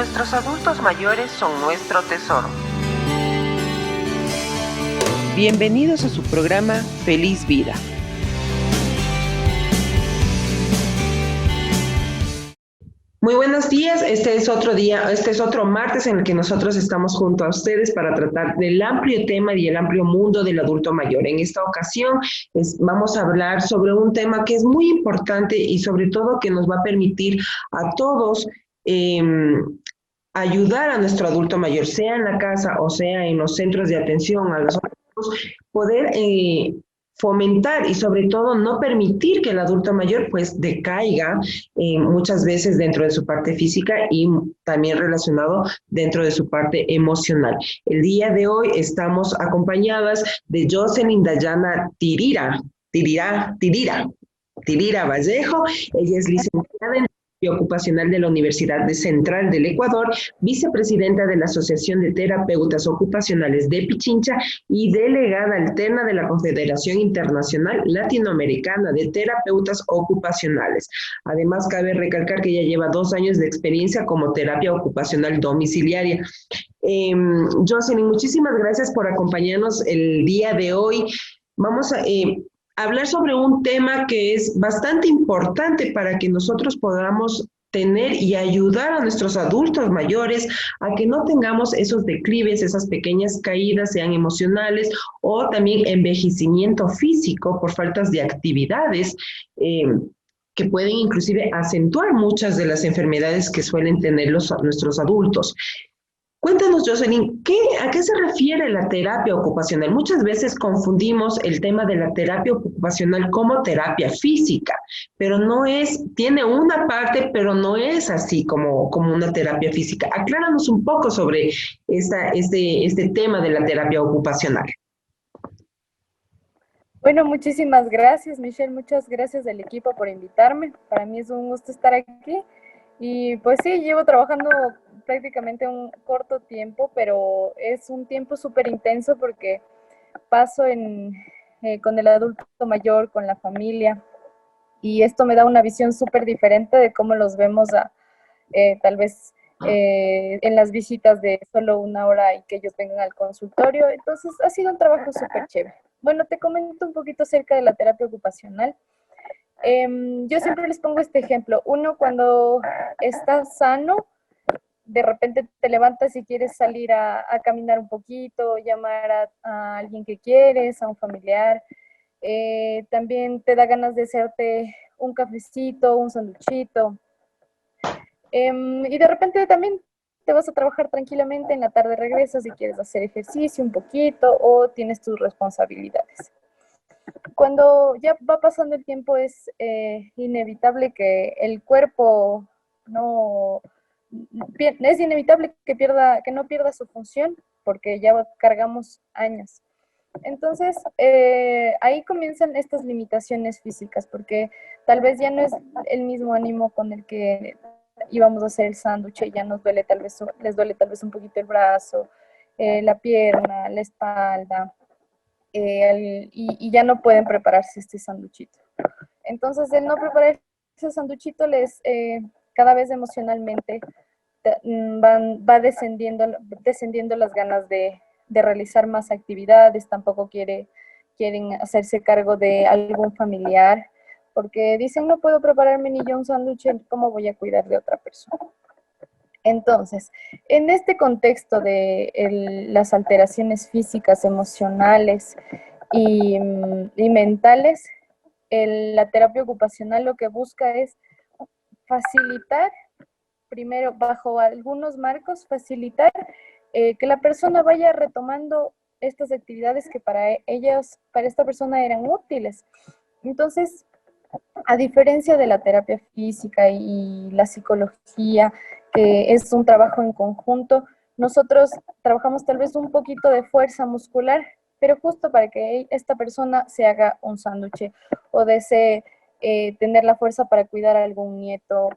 Nuestros adultos mayores son nuestro tesoro. Bienvenidos a su programa Feliz Vida. Muy buenos días, este es otro martes en el que nosotros estamos junto a ustedes para tratar del amplio tema y el amplio mundo del adulto mayor. En esta ocasión vamos a hablar sobre un tema que es muy importante y sobre todo que nos va a permitir a todos ayudar a nuestro adulto mayor, sea en la casa o sea en los centros de atención a los adultos, poder fomentar y sobre todo no permitir que el adulto mayor pues decaiga muchas veces dentro de su parte física y también relacionado dentro de su parte emocional. El día de hoy estamos acompañadas de Jocelyn Dayana Tirira Vallejo. Ella es licenciada en ocupacional de la Universidad Central del Ecuador, vicepresidenta de la Asociación de Terapeutas Ocupacionales de Pichincha y delegada alterna de la Confederación Internacional Latinoamericana de Terapeutas Ocupacionales. Además, cabe recalcar que ella lleva 2 años de experiencia como terapia ocupacional domiciliaria. Jocelyn, muchísimas gracias por acompañarnos el día de hoy. Vamos a hablar sobre un tema que es bastante importante para que nosotros podamos tener y ayudar a nuestros adultos mayores a que no tengamos esos declives, esas pequeñas caídas, sean emocionales o también envejecimiento físico por faltas de actividades que pueden inclusive acentuar muchas de las enfermedades que suelen tener nuestros adultos. Cuéntanos, Jocelyn, ¿a qué se refiere la terapia ocupacional? Muchas veces confundimos el tema de la terapia ocupacional como terapia física, pero tiene una parte, pero no es así como una terapia física. Acláranos un poco sobre este tema de la terapia ocupacional. Bueno, muchísimas gracias, Michelle. Muchas gracias al equipo por invitarme. Para mí es un gusto estar aquí. Y pues sí, llevo trabajando prácticamente un corto tiempo, pero es un tiempo súper intenso porque paso con el adulto mayor, con la familia, y esto me da una visión súper diferente de cómo los vemos tal vez en las visitas de solo 1 hora y que ellos vengan al consultorio. Entonces ha sido un trabajo súper chévere. Bueno, te comento un poquito acerca de la terapia ocupacional. Yo siempre les pongo este ejemplo. Uno cuando está sano, de repente te levantas y quieres salir a caminar un poquito, llamar a alguien que quieres, a un familiar. También te da ganas de hacerte un cafecito, un sanduchito. Y de repente también te vas a trabajar tranquilamente, en la tarde regresas y quieres hacer ejercicio un poquito o tienes tus responsabilidades. Cuando ya va pasando el tiempo es inevitable que el cuerpo es inevitable que no pierda su función porque ya cargamos años. Entonces, ahí comienzan estas limitaciones físicas porque tal vez ya no es el mismo ánimo con el que íbamos a hacer el sándwich y ya les duele tal vez un poquito el brazo, la pierna, la espalda. Y ya no pueden prepararse este sanduchito. Entonces, el no preparar ese sanduchito cada vez emocionalmente va descendiendo las ganas de realizar más actividades, tampoco quieren hacerse cargo de algún familiar, porque dicen, no puedo prepararme ni yo un sándwich, ¿cómo voy a cuidar de otra persona? Entonces, en este contexto de las alteraciones físicas, emocionales y mentales, la terapia ocupacional lo que busca es facilitar, primero bajo algunos marcos, facilitar que la persona vaya retomando estas actividades que para esta persona eran útiles. Entonces, a diferencia de la terapia física y la psicología, que es un trabajo en conjunto, nosotros trabajamos tal vez un poquito de fuerza muscular, pero justo para que esta persona se haga un sándwich o desee tener la fuerza para cuidar a algún nieto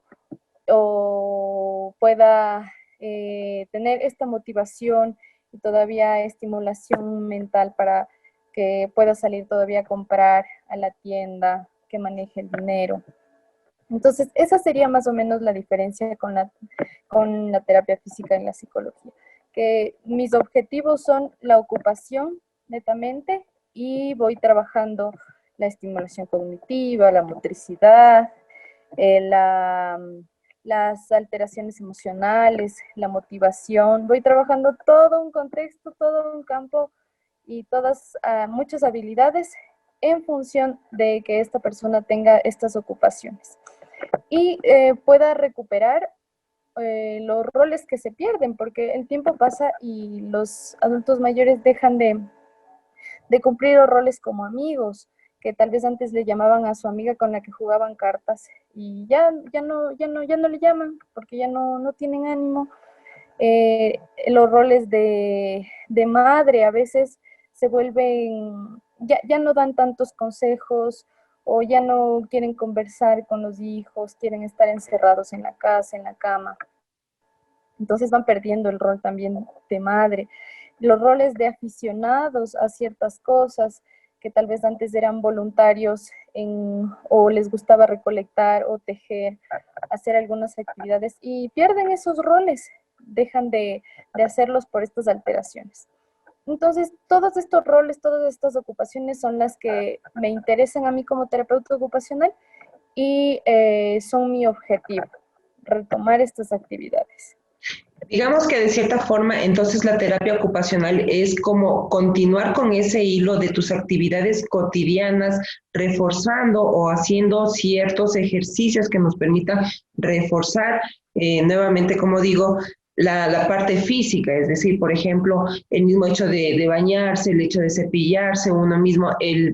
o pueda tener esta motivación y todavía estimulación mental para que pueda salir todavía a comprar a la tienda, que maneje el dinero. Entonces, esa sería más o menos la diferencia con con la terapia física en la psicología, que mis objetivos son la ocupación netamente y voy trabajando la estimulación cognitiva, la motricidad, las alteraciones emocionales, la motivación. Voy trabajando todo un contexto, todo un campo y muchas habilidades en función de que esta persona tenga estas ocupaciones y pueda recuperar los roles que se pierden, porque el tiempo pasa y los adultos mayores dejan de cumplir los roles como amigos, que tal vez antes le llamaban a su amiga con la que jugaban cartas y ya no le llaman porque ya no tienen ánimo. Los roles de madre a veces se vuelven, ya no dan tantos consejos o ya no quieren conversar con los hijos, quieren estar encerrados en la casa, en la cama. Entonces van perdiendo el rol también de madre. Los roles de aficionados a ciertas cosas que tal vez antes eran voluntarios o les gustaba recolectar o tejer, hacer algunas actividades y pierden esos roles, dejan de hacerlos por estas alteraciones. Entonces, todos estos roles, todas estas ocupaciones son las que me interesan a mí como terapeuta ocupacional y son mi objetivo, retomar estas actividades. Digamos que de cierta forma, entonces la terapia ocupacional es como continuar con ese hilo de tus actividades cotidianas, reforzando o haciendo ciertos ejercicios que nos permitan reforzar, nuevamente, como digo, la parte física, es decir, por ejemplo, el mismo hecho de bañarse, el hecho de cepillarse, uno mismo, el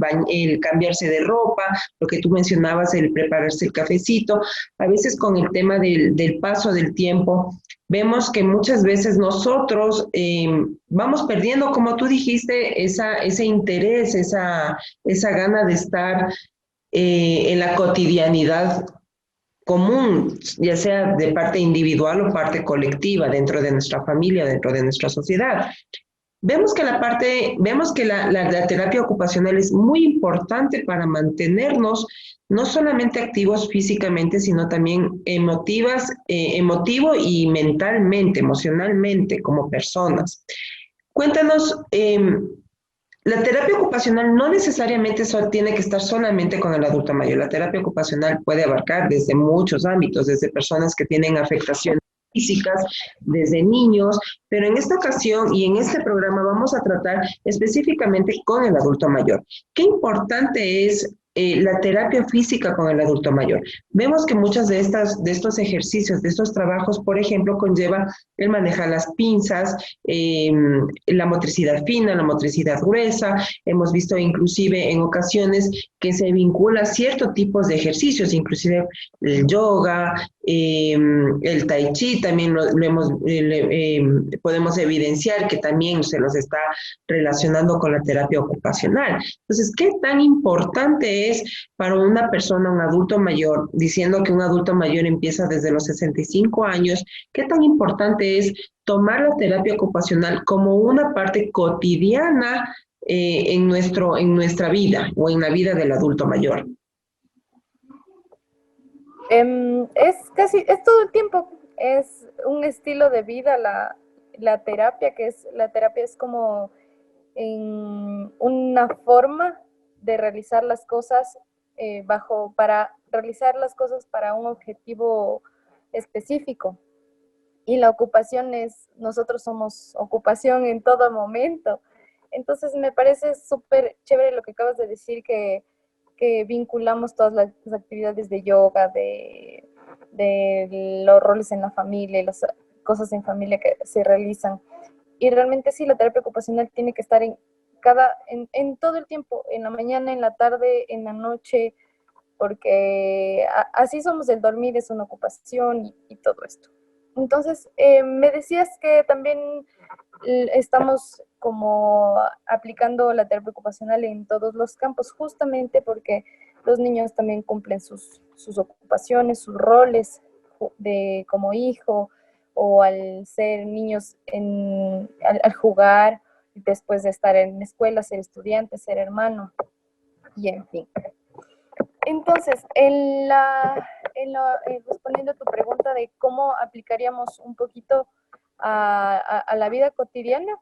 cambiarse de ropa, lo que tú mencionabas, el prepararse el cafecito, a veces con el tema del paso del tiempo vemos que muchas veces nosotros vamos perdiendo, como tú dijiste, ese interés, esa gana de estar en la cotidianidad común, ya sea de parte individual o parte colectiva, dentro de nuestra familia, dentro de nuestra sociedad. Vemos que la terapia ocupacional es muy importante para mantenernos no solamente activos físicamente, sino también emotivo y mentalmente, emocionalmente como personas. Cuéntanos, la terapia ocupacional no necesariamente tiene que estar solamente con el adulto mayor. La terapia ocupacional puede abarcar desde muchos ámbitos, desde personas que tienen afectaciones físicas, desde niños, pero en esta ocasión y en este programa vamos a tratar específicamente con el adulto mayor. Qué importante es la terapia física con el adulto mayor. Vemos que muchos de estos ejercicios, de estos trabajos, por ejemplo, conlleva el manejar las pinzas, la motricidad fina, la motricidad gruesa. Hemos visto inclusive en ocasiones que se vincula a ciertos tipos de ejercicios, inclusive el yoga, el tai chi, también podemos evidenciar que también se los está relacionando con la terapia ocupacional. Entonces, ¿qué tan importante es para una persona, un adulto mayor, diciendo que un adulto mayor empieza desde los 65 años, qué tan importante es tomar la terapia ocupacional como una parte cotidiana en nuestra vida o en la vida del adulto mayor? Es todo el tiempo, es un estilo de vida la terapia, la terapia es como en una forma de realizar las cosas para realizar las cosas para un objetivo específico. Y la ocupación nosotros somos ocupación en todo momento. Entonces me parece súper chévere lo que acabas de decir, que vinculamos todas las actividades de yoga, de los roles en la familia, las cosas en familia que se realizan. Y realmente sí, la terapia ocupacional tiene que estar en todo el tiempo, en la mañana, en la tarde, en la noche, porque así somos, el dormir es una ocupación y todo esto. Entonces, me decías que también estamos como aplicando la terapia ocupacional en todos los campos, justamente porque los niños también cumplen sus ocupaciones, sus roles como hijo, o al ser niños al jugar, después de estar en la escuela, ser estudiante, ser hermano, y en fin. Entonces, respondiendo a tu pregunta de cómo aplicaríamos un poquito a la vida cotidiana,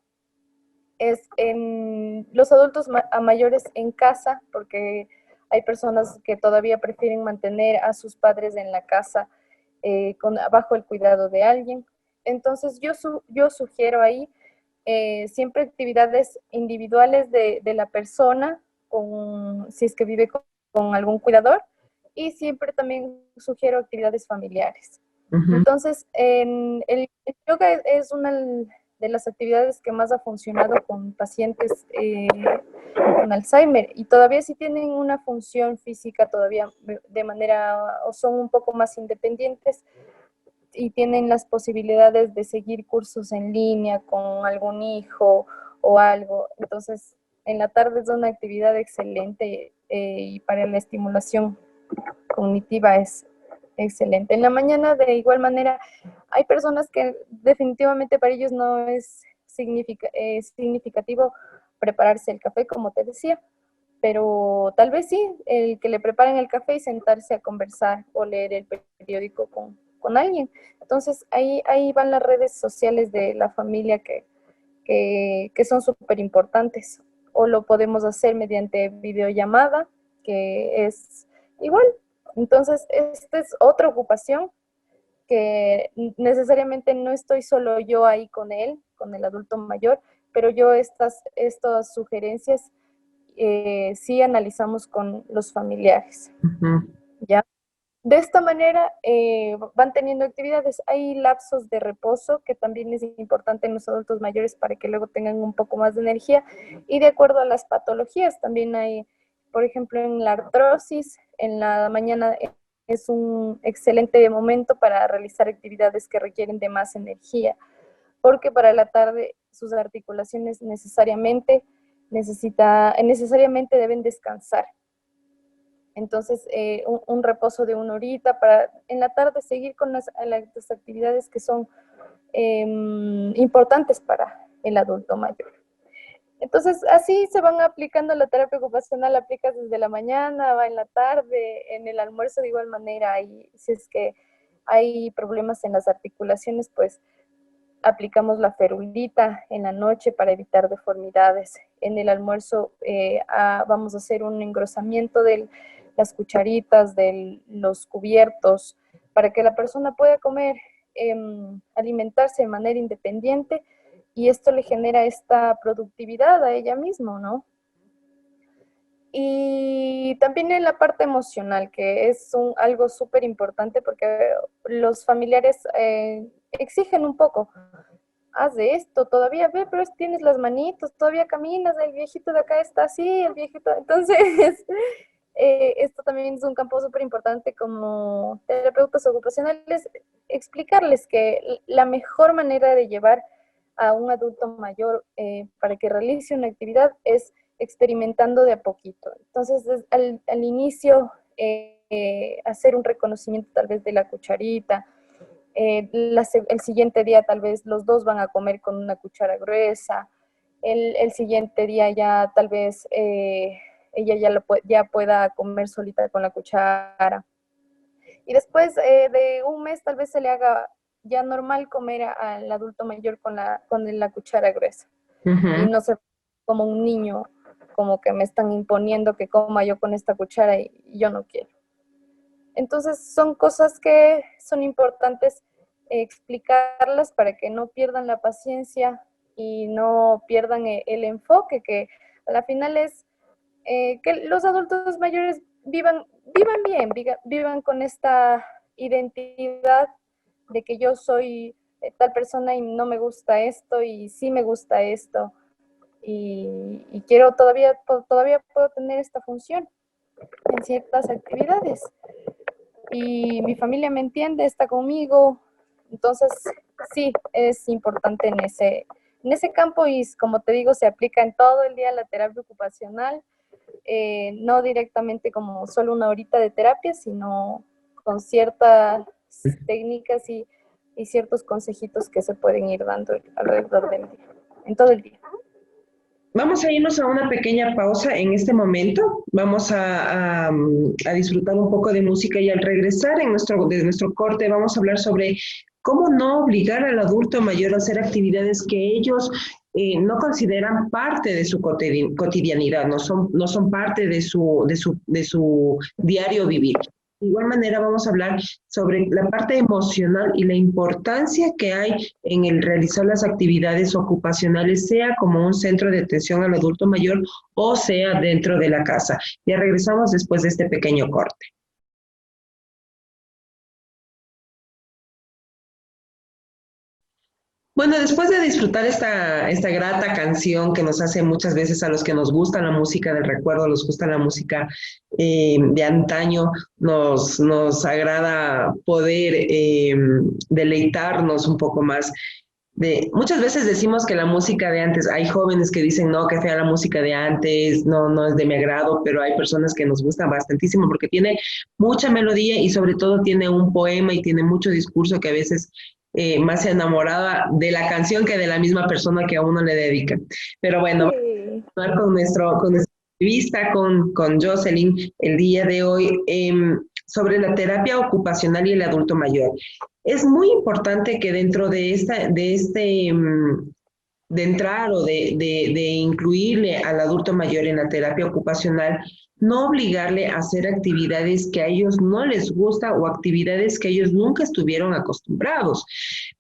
es en los adultos mayores en casa, porque hay personas que todavía prefieren mantener a sus padres en la casa bajo el cuidado de alguien. Entonces, yo sugiero ahí siempre actividades individuales de la persona, si es que vive con algún cuidador, y siempre también sugiero actividades familiares. Entonces, el yoga es una de las actividades que más ha funcionado con pacientes con Alzheimer, y todavía si tienen una función física todavía de manera, o son un poco más independientes, y tienen las posibilidades de seguir cursos en línea con algún hijo o algo. Entonces, en la tarde es una actividad excelente y para la estimulación cognitiva es excelente. En la mañana, de igual manera, hay personas que definitivamente para ellos no es significativo prepararse el café, como te decía, pero tal vez sí, el que le preparen el café y sentarse a conversar o leer el periódico con alguien. Entonces, ahí van las redes sociales de la familia que son súper importantes. O lo podemos hacer mediante videollamada, que es igual. Entonces, esta es otra ocupación que necesariamente no estoy solo yo ahí con él, con el adulto mayor, pero yo estas sugerencias sí analizamos con los familiares. ¿Ya? De esta manera van teniendo actividades. Hay lapsos de reposo que también es importante en los adultos mayores para que luego tengan un poco más de energía, y de acuerdo a las patologías también hay, por ejemplo, en la artrosis, en la mañana es un excelente momento para realizar actividades que requieren de más energía, porque para la tarde sus articulaciones necesariamente deben descansar. Entonces, un reposo de 1 horita para en la tarde seguir con las actividades que son importantes para el adulto mayor. Entonces, así se van aplicando la terapia ocupacional, aplicas desde la mañana, va en la tarde, en el almuerzo de igual manera, y si es que hay problemas en las articulaciones, pues aplicamos la ferulita en la noche para evitar deformidades. En el almuerzo vamos a hacer un engrosamiento de las cucharitas, de los cubiertos, para que la persona pueda comer, alimentarse de manera independiente, y esto le genera esta productividad a ella misma, ¿no? Y también en la parte emocional, que es algo súper importante porque los familiares exigen un poco. Haz de esto, todavía ve, pero tienes las manitos, todavía caminas, el viejito de acá está así, el viejito. Entonces, esto también es un campo súper importante como terapeutas ocupacionales, explicarles que la mejor manera de llevar a un adulto mayor para que realice una actividad es experimentando de a poquito. Entonces, al inicio, hacer un reconocimiento tal vez de la cucharita. El siguiente día tal vez los dos van a comer con una cuchara gruesa. El siguiente día ya tal vez ella ya pueda comer solita con la cuchara. Y después de un mes tal vez se le haga ya normal comer al adulto mayor con la cuchara gruesa. Y no se como un niño, como que me están imponiendo que coma yo con esta cuchara y yo no quiero. Entonces son cosas que son importantes explicarlas para que no pierdan la paciencia y no pierdan el enfoque, que a la final es que los adultos mayores vivan bien, vivan con esta identidad de que yo soy tal persona y no me gusta esto y sí me gusta esto y quiero todavía puedo tener esta función en ciertas actividades. Y mi familia me entiende, está conmigo. Entonces, sí, es importante en ese campo, y como te digo, se aplica en todo el día la terapia ocupacional, no directamente como solo 1 horita de terapia, sino con ciertas técnicas y ciertos consejitos que se pueden ir dando alrededor del día, en todo el día. vamos a irnos a una pequeña pausa en este momento. Vamos a disfrutar un poco de música y al regresar de nuestro corte vamos a hablar sobre cómo no obligar al adulto mayor a hacer actividades que ellos no consideran parte de su cotidianidad, no son parte de su diario vivir. De igual manera vamos a hablar sobre la parte emocional y la importancia que hay en el realizar las actividades ocupacionales, sea como un centro de atención al adulto mayor o sea dentro de la casa. Ya regresamos después de este pequeño corte. Bueno, después de disfrutar esta grata canción que nos hace muchas veces a los que nos gusta la música del recuerdo, nos gusta la música de antaño, nos agrada poder deleitarnos un poco más. Muchas veces decimos que la música de antes, hay jóvenes que dicen, no, que fea la música de antes, no es de mi agrado, pero hay personas que nos gustan bastantísimo porque tiene mucha melodía y sobre todo tiene un poema y tiene mucho discurso que a veces más se enamoraba de la canción que de la misma persona que a uno le dedica. Pero bueno, Sí. vamos a continuar con nuestra entrevista con Jocelyn el día de hoy sobre la terapia ocupacional y el adulto mayor. Es muy importante que dentro de entrar o de incluirle al adulto mayor en la terapia ocupacional, no obligarle a hacer actividades que a ellos no les gusta o actividades que ellos nunca estuvieron acostumbrados,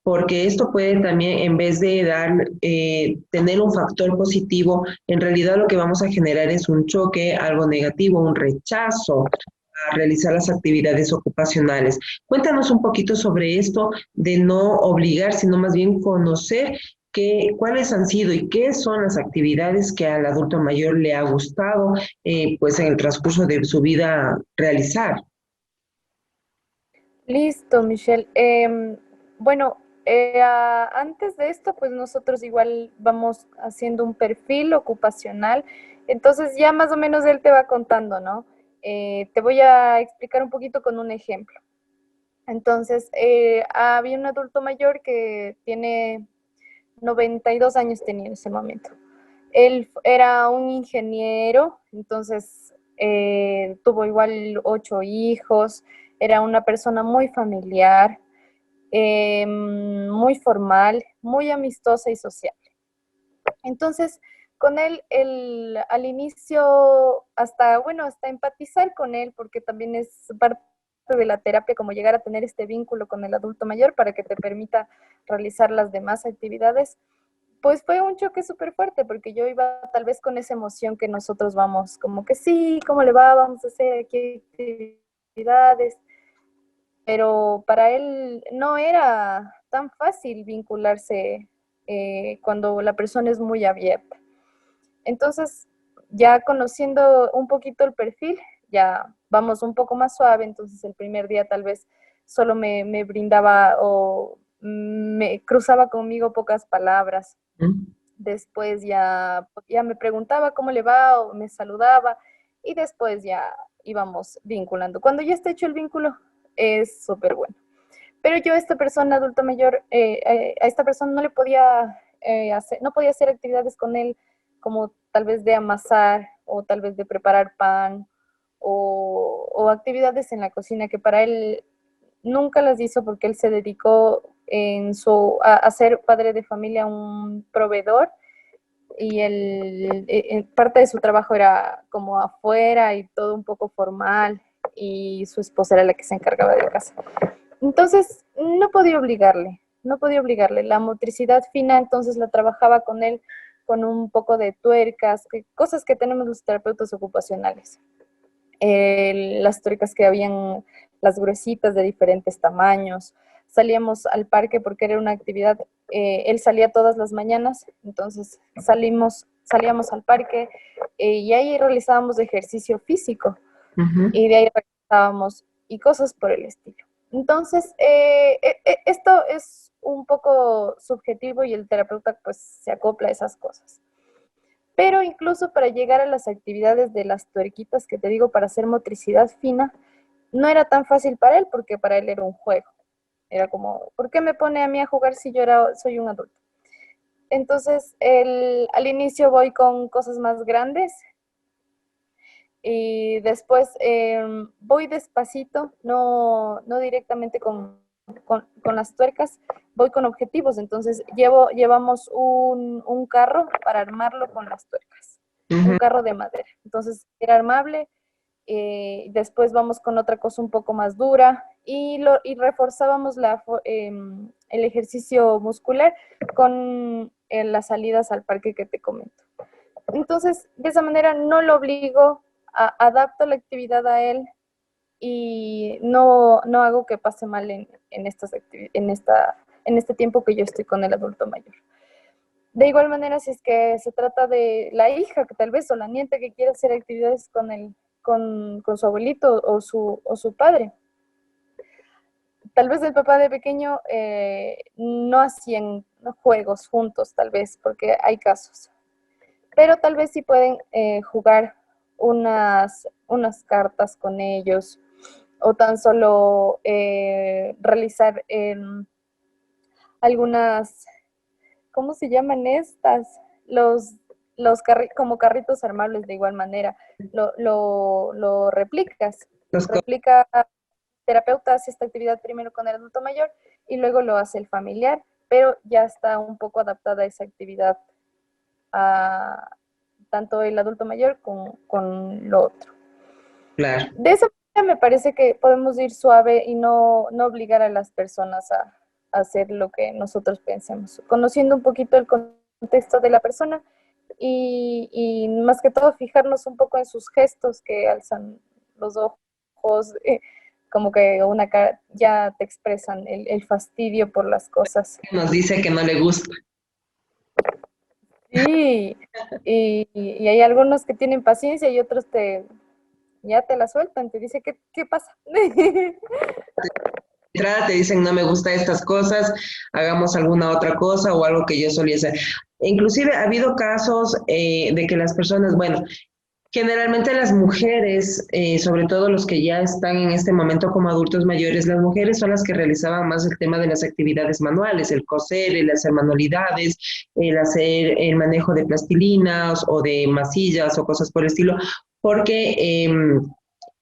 porque esto puede también, en vez de tener un factor positivo, en realidad lo que vamos a generar es un choque, algo negativo, un rechazo a realizar las actividades ocupacionales. Cuéntanos un poquito sobre esto de no obligar, sino más bien conocer cuáles han sido y qué son las actividades que al adulto mayor le ha gustado, pues en el transcurso de su vida realizar. Listo, Michelle. Bueno, antes de esto, pues nosotros igual vamos haciendo un perfil ocupacional. Entonces ya más o menos él te va contando, ¿no? Te voy a explicar un poquito con un ejemplo. Entonces, había un adulto mayor que tiene 92 años tenía en ese momento. Él era un ingeniero, entonces tuvo igual 8 hijos, era una persona muy familiar, muy formal, muy amistosa y sociable. Entonces, con él, al inicio, hasta empatizar con él, porque también es parte de la terapia, como llegar a tener este vínculo con el adulto mayor para que te permita realizar las demás actividades, pues fue un choque súper fuerte, porque yo iba tal vez con esa emoción que nosotros vamos, como que sí, ¿cómo le va? Vamos a hacer aquí actividades, pero para él no era tan fácil vincularse cuando la persona es muy abierta. Entonces, ya conociendo un poquito el perfil, ya vamos un poco más suave, entonces el primer día tal vez solo me brindaba o me cruzaba conmigo pocas palabras. ¿Mm? Después ya me preguntaba cómo le va o me saludaba y después ya íbamos vinculando. Cuando ya está hecho el vínculo, es súper bueno. Pero yo a esta persona adulta mayor, a esta persona no le podía no podía hacer actividades con él como tal vez de amasar o tal vez de preparar pan o actividades en la cocina que para él nunca las hizo porque él se dedicó a ser padre de familia, un proveedor y parte de su trabajo era como afuera y todo un poco formal y su esposa era la que se encargaba de la casa. Entonces, no podía obligarle. La motricidad fina, entonces la trabajaba con él con un poco de tuercas, cosas que tenemos los terapeutas ocupacionales. Las tuercas que habían, las gruesitas de diferentes tamaños. Salíamos al parque porque era una actividad, él salía todas las mañanas, entonces salíamos al parque y ahí realizábamos ejercicio físico Ujú. y de ahí realizábamos y cosas por el estilo. Entonces, esto es un poco subjetivo y el terapeuta pues se acopla a esas cosas. Pero incluso para llegar a las actividades de las tuerquitas que te digo para hacer motricidad fina, no era tan fácil para él porque para él era un juego. Era como, ¿por qué me pone a mí a jugar si soy un adulto? Entonces, al inicio voy con cosas más grandes y después voy despacito, no directamente con las tuercas, voy con objetivos. Entonces, llevamos un carro para armarlo con las tuercas, un Ujú. carro de madera. Entonces, era armable. Después vamos con otra cosa un poco más dura y reforzábamos el ejercicio muscular con las salidas al parque que te comento. Entonces, de esa manera no lo obligo, adapto la actividad a él y no hago que pase mal en este tiempo que yo estoy con el adulto mayor. De igual manera, si es que se trata de la hija, que tal vez, o la nieta que quiere hacer actividades con su abuelito o su padre, tal vez el papá de pequeño no hacían juegos juntos, tal vez, porque hay casos, pero tal vez sí pueden jugar unas cartas con ellos o tan solo realizar algunas, ¿cómo se llaman estas? Como carritos armables de igual manera. Lo replicas. Los co- Replica, terapeuta hace esta actividad primero con el adulto mayor y luego lo hace el familiar, pero ya está un poco adaptada esa actividad a tanto el adulto mayor con lo otro. claro. De esa manera me parece que podemos ir suave y no obligar a las personas a hacer lo que nosotros pensemos, conociendo un poquito el contexto de la persona y más que todo fijarnos un poco en sus gestos que alzan los ojos, como que ya te expresan el fastidio por las cosas. Nos dice que no le gusta. Sí, y hay algunos que tienen paciencia y otros ya te la sueltan, te dice, ¿qué pasa? Entrada te dicen no me gusta estas cosas, hagamos alguna otra cosa o algo que yo solía hacer. Inclusive ha habido casos de que las personas, bueno, generalmente las mujeres, sobre todo los que ya están en este momento como adultos mayores, las mujeres son las que realizaban más el tema de las actividades manuales, el coser, el hacer manualidades, el hacer el manejo de plastilinas o de masillas o cosas por el estilo, porque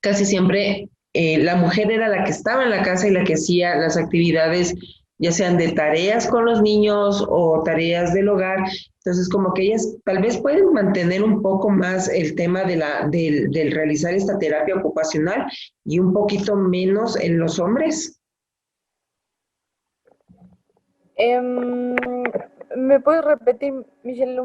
casi siempre la mujer era la que estaba en la casa y la que hacía las actividades, ya sean de tareas con los niños o tareas del hogar. Entonces, como que ellas tal vez pueden mantener un poco más el tema del realizar esta terapia ocupacional y un poquito menos en los hombres. Em, ¿Me puedes repetir, Michelle,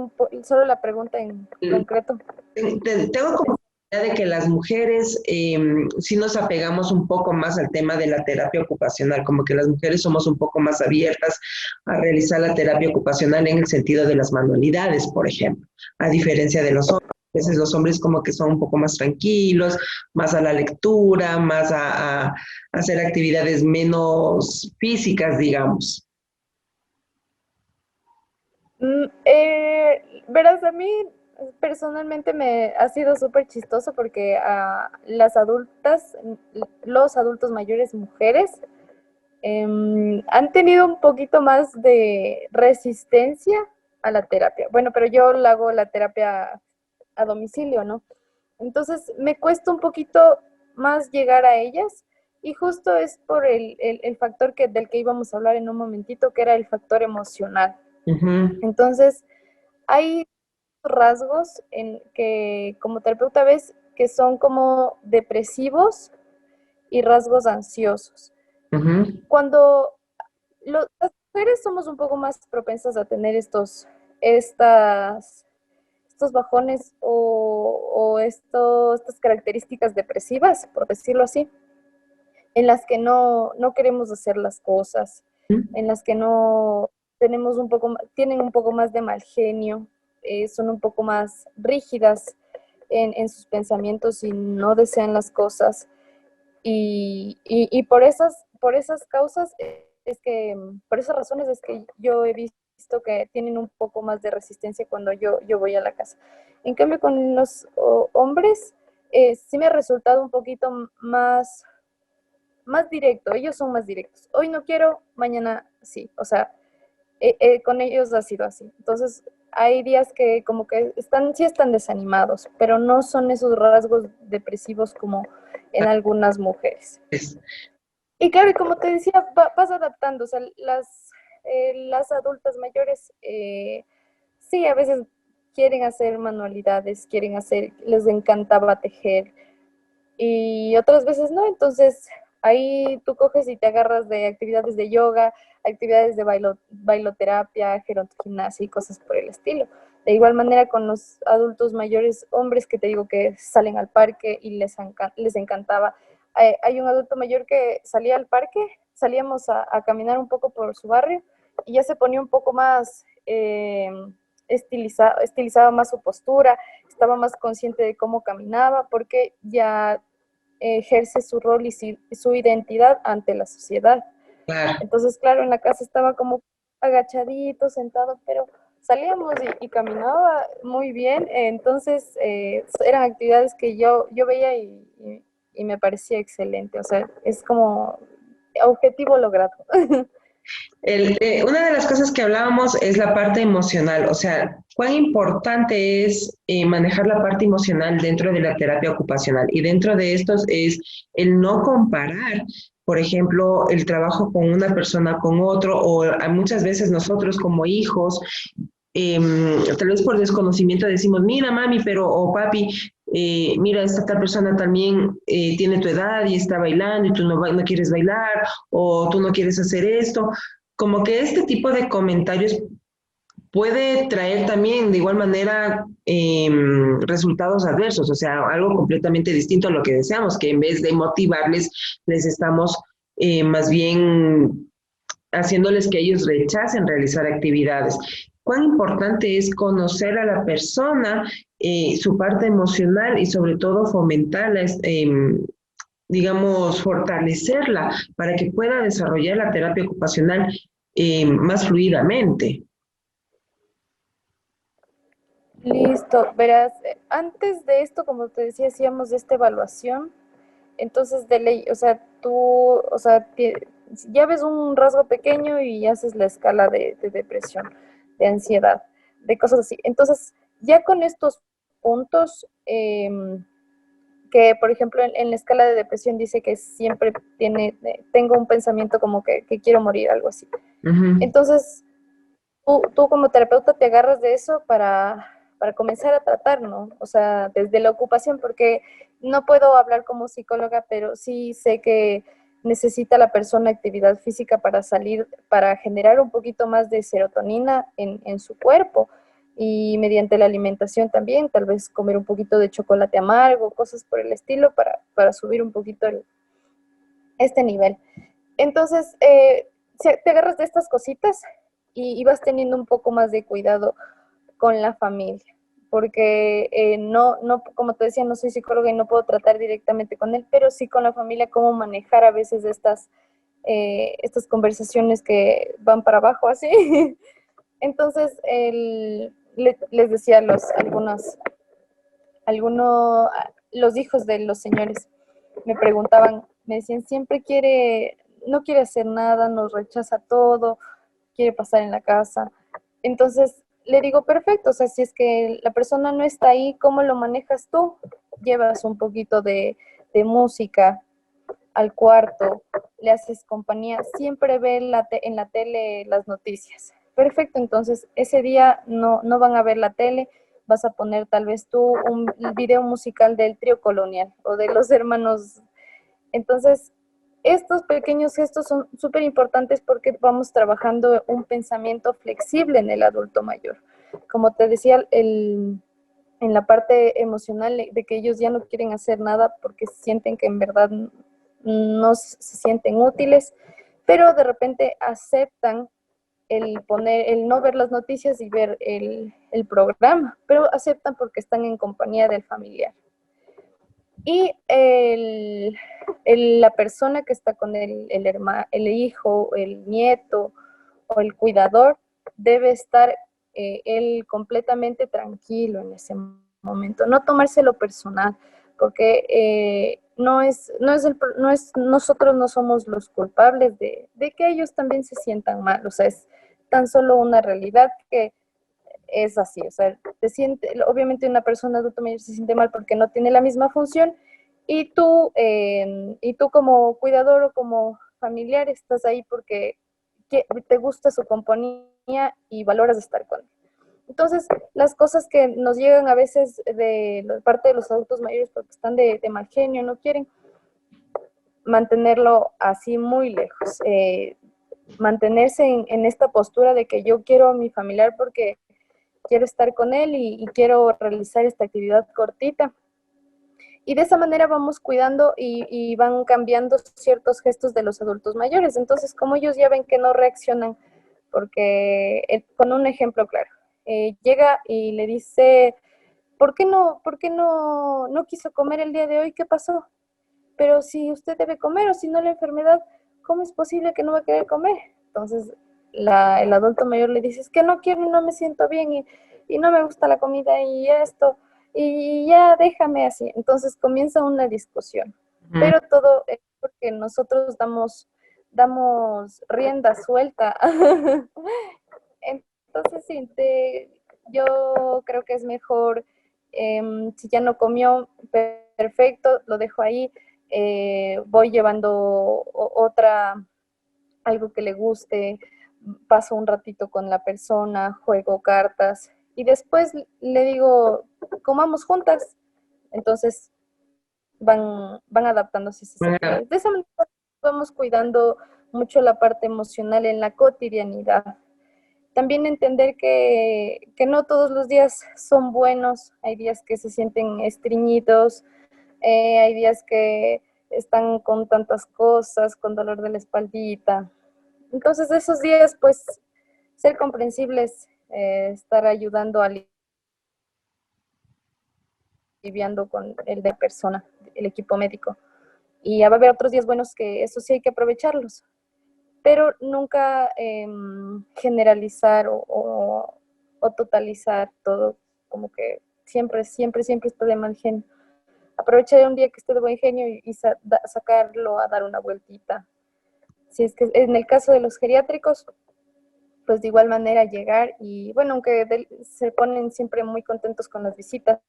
solo la pregunta en concreto? Tengo como idea de que las mujeres sí nos apegamos un poco más al tema de la terapia ocupacional, como que las mujeres somos un poco más abiertas a realizar la terapia ocupacional en el sentido de las manualidades, por ejemplo, a diferencia de los hombres. A veces los hombres como que son un poco más tranquilos, más a la lectura, más a hacer actividades menos físicas, digamos. Verás, a mí personalmente me ha sido súper chistoso porque los adultos mayores mujeres, han tenido un poquito más de resistencia a la terapia. Bueno, pero yo hago la terapia a domicilio, ¿no? Entonces me cuesta un poquito más llegar a ellas y justo es por el factor del que íbamos a hablar en un momentito, que era el factor emocional. Ujú. Entonces, hay rasgos en que como terapeuta ves que son como depresivos y rasgos ansiosos. Ujú. Cuando las mujeres somos un poco más propensas a tener estas, estos bajones estas características depresivas, por decirlo así, en las que no queremos hacer las cosas, en las que no tenemos tienen un poco más de mal genio, son un poco más rígidas en sus pensamientos y no desean las cosas. Y por esas causas por esas razones es que yo he visto que tienen un poco más de resistencia cuando yo voy a la casa. En cambio, con los hombres, sí me ha resultado un poquito más directo, ellos son más directos. Hoy no quiero, mañana sí. O sea, con ellos ha sido así. Entonces, hay días que como que sí están desanimados, pero no son esos rasgos depresivos como en algunas mujeres. Es- Y claro, y como te decía, vas adaptando, o sea, las adultas mayores, sí, a veces quieren hacer manualidades, les encantaba tejer, y otras veces no. Entonces ahí tú coges y te agarras de actividades de yoga, actividades de bailoterapia, gerontogimnasia y cosas por el estilo. De igual manera con los adultos mayores, hombres que te digo que salen al parque y les encantaba. Hay un adulto mayor que salía al parque, salíamos a caminar un poco por su barrio y ya se ponía un poco más estilizaba más su postura, estaba más consciente de cómo caminaba, porque ya ejerce su rol y su identidad ante la sociedad. Claro. Entonces, claro, en la casa estaba como agachadito, sentado, pero salíamos y caminaba muy bien. Entonces, eran actividades que yo veía y me parecía excelente. O sea, es como objetivo logrado. Una de las cosas que hablábamos es la parte emocional, o sea, cuán importante es manejar la parte emocional dentro de la terapia ocupacional. Y dentro de estos es el no comparar, por ejemplo, el trabajo con una persona con otro, o muchas veces nosotros como hijos, tal vez por desconocimiento decimos, mira mami, pero, o papi, mira, esta tal persona también tiene tu edad y está bailando y tú no quieres bailar, o tú no quieres hacer esto. Como que este tipo de comentarios puede traer también de igual manera resultados adversos, o sea, algo completamente distinto a lo que deseamos, que en vez de motivarles, les estamos más bien haciéndoles que ellos rechacen realizar actividades. Cuán importante es conocer a la persona, su parte emocional y sobre todo fomentarla, digamos, fortalecerla para que pueda desarrollar la terapia ocupacional más fluidamente. Listo, verás, antes de esto, como te decía, hacíamos esta evaluación. Entonces, de ley, o sea, tú, o sea, ya ves un rasgo pequeño y haces la escala de depresión, de ansiedad, de cosas así. Entonces, ya con estos puntos, que por ejemplo en la escala de depresión dice que siempre tengo un pensamiento como que quiero morir, algo así. Ujú. Entonces, tú como terapeuta te agarras de eso para comenzar a tratar, ¿no? O sea, desde la ocupación, porque no puedo hablar como psicóloga, pero sí sé que necesita la persona actividad física para salir, para generar un poquito más de serotonina en su cuerpo y mediante la alimentación también, tal vez comer un poquito de chocolate amargo, cosas por el estilo para subir un poquito este nivel. Entonces, te agarras de estas cositas y vas teniendo un poco más de cuidado con la familia, porque no, como te decía, no soy psicóloga y no puedo tratar directamente con él, pero sí con la familia, cómo manejar a veces estas conversaciones que van para abajo así. Entonces, les decía a los hijos de los señores, me preguntaban, me decían, no quiere hacer nada, nos rechaza todo, quiere pasar en la casa. Entonces le digo, perfecto, o sea, si es que la persona no está ahí, ¿cómo lo manejas tú? Llevas un poquito de música al cuarto, le haces compañía, siempre ve en la tele las noticias. Perfecto, entonces ese día no van a ver la tele, vas a poner tal vez tú un video musical del trío colonial o de los hermanos. Entonces, estos pequeños gestos son súper importantes porque vamos trabajando un pensamiento flexible en el adulto mayor. Como te decía, en la parte emocional de que ellos ya no quieren hacer nada porque sienten que en verdad no se sienten útiles, pero de repente aceptan el no ver las noticias y ver el programa, pero aceptan porque están en compañía del familiar. Y la persona que está con el hijo, el nieto o el cuidador debe estar él completamente tranquilo en ese momento, no tomárselo personal, porque nosotros no somos los culpables de que ellos también se sientan mal, o sea, tan solo una realidad que es así, o sea, obviamente una persona adulta mayor se siente mal porque no tiene la misma función y tú como cuidador o como familiar estás ahí porque te gusta su compañía y valoras estar con él. Entonces, las cosas que nos llegan a veces de parte de los adultos mayores porque están de mal genio, no quieren mantenerlo así muy lejos, mantenerse en esta postura de que yo quiero a mi familiar porque quiero estar con él y quiero realizar esta actividad cortita. Y de esa manera vamos cuidando y van cambiando ciertos gestos de los adultos mayores. Entonces, como ellos ya ven que no reaccionan, porque con un ejemplo claro, llega y le dice, ¿por qué no quiso comer el día de hoy? ¿Qué pasó? Pero si usted debe comer o si no la enfermedad, ¿cómo es posible que no va a querer comer? Entonces, el adulto mayor le dice, es que no quiero y no me siento bien y no me gusta la comida y esto, y ya déjame así. Entonces comienza una discusión, pero todo es porque nosotros damos rienda suelta. Entonces, sí, yo creo que es mejor, si ya no comió, perfecto, lo dejo ahí, voy llevando algo que le guste, paso un ratito con la persona, juego cartas y después le digo, comamos juntas. Entonces van adaptándose esas actividades. De esa manera vamos cuidando mucho la parte emocional en la cotidianidad. También entender que no todos los días son buenos, hay días que se sienten estreñidos, hay días que están con tantas cosas, con dolor de la espaldita. Entonces, esos días, pues, ser comprensibles, estar ayudando, aliviando con el de persona, el equipo médico. Y va a haber otros días buenos que eso sí hay que aprovecharlos, pero nunca generalizar o totalizar todo, como que siempre está de mal genio. Aprovechar un día que esté de buen genio y sacarlo a dar una vueltita. Si es que en el caso de los geriátricos, pues de igual manera llegar y bueno, aunque se ponen siempre muy contentos con las visitas,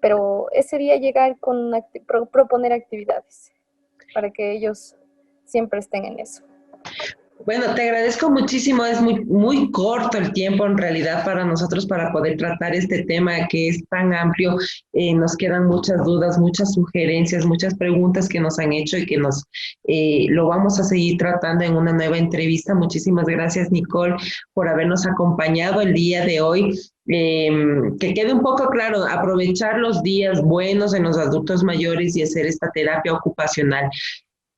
pero ese día llegar con proponer actividades para que ellos siempre estén en eso. Bueno, te agradezco muchísimo, es muy corto el tiempo en realidad para nosotros para poder tratar este tema que es tan amplio. Nos quedan muchas dudas, muchas sugerencias, muchas preguntas que nos han hecho y que lo vamos a seguir tratando en una nueva entrevista. Muchísimas gracias, Nicole, por habernos acompañado el día de hoy. Que quede un poco claro, aprovechar los días buenos en los adultos mayores y hacer esta terapia ocupacional.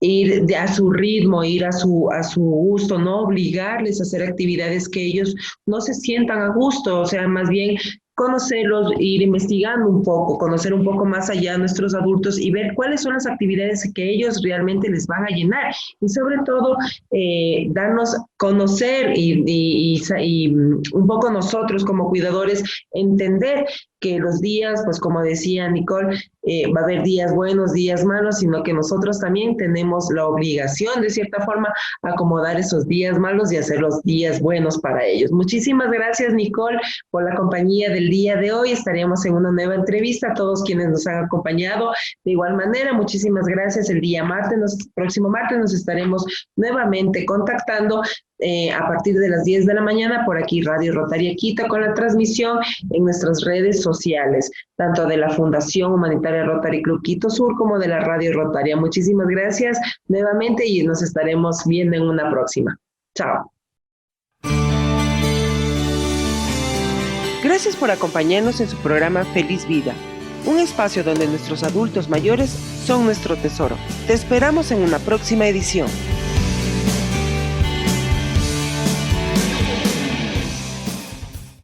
Ir a su ritmo, ir a su gusto, no obligarles a hacer actividades que ellos no se sientan a gusto, o sea, más bien conocerlos, ir investigando un poco, conocer un poco más allá a nuestros adultos y ver cuáles son las actividades que ellos realmente les van a llenar y sobre todo darnos conocer y un poco nosotros como cuidadores entender que los días, pues como decía Nicole, va a haber días buenos, días malos, sino que nosotros también tenemos la obligación, de cierta forma, acomodar esos días malos y hacer los días buenos para ellos. Muchísimas gracias, Nicole, por la compañía del día de hoy. Estaremos en una nueva entrevista, a todos quienes nos han acompañado. De igual manera, muchísimas gracias. El día próximo martes nos estaremos nuevamente contactando a partir de las 10 de la mañana por aquí Radio Rotaria Quito con la transmisión en nuestras redes sociales, tanto de la Fundación Humanitaria Rotary Club Quito Sur como de la Radio Rotaria. Muchísimas gracias nuevamente y nos estaremos viendo en una próxima. Chao. Gracias por acompañarnos en su programa Feliz Vida, un espacio donde nuestros adultos mayores son nuestro tesoro. Te esperamos en una próxima edición.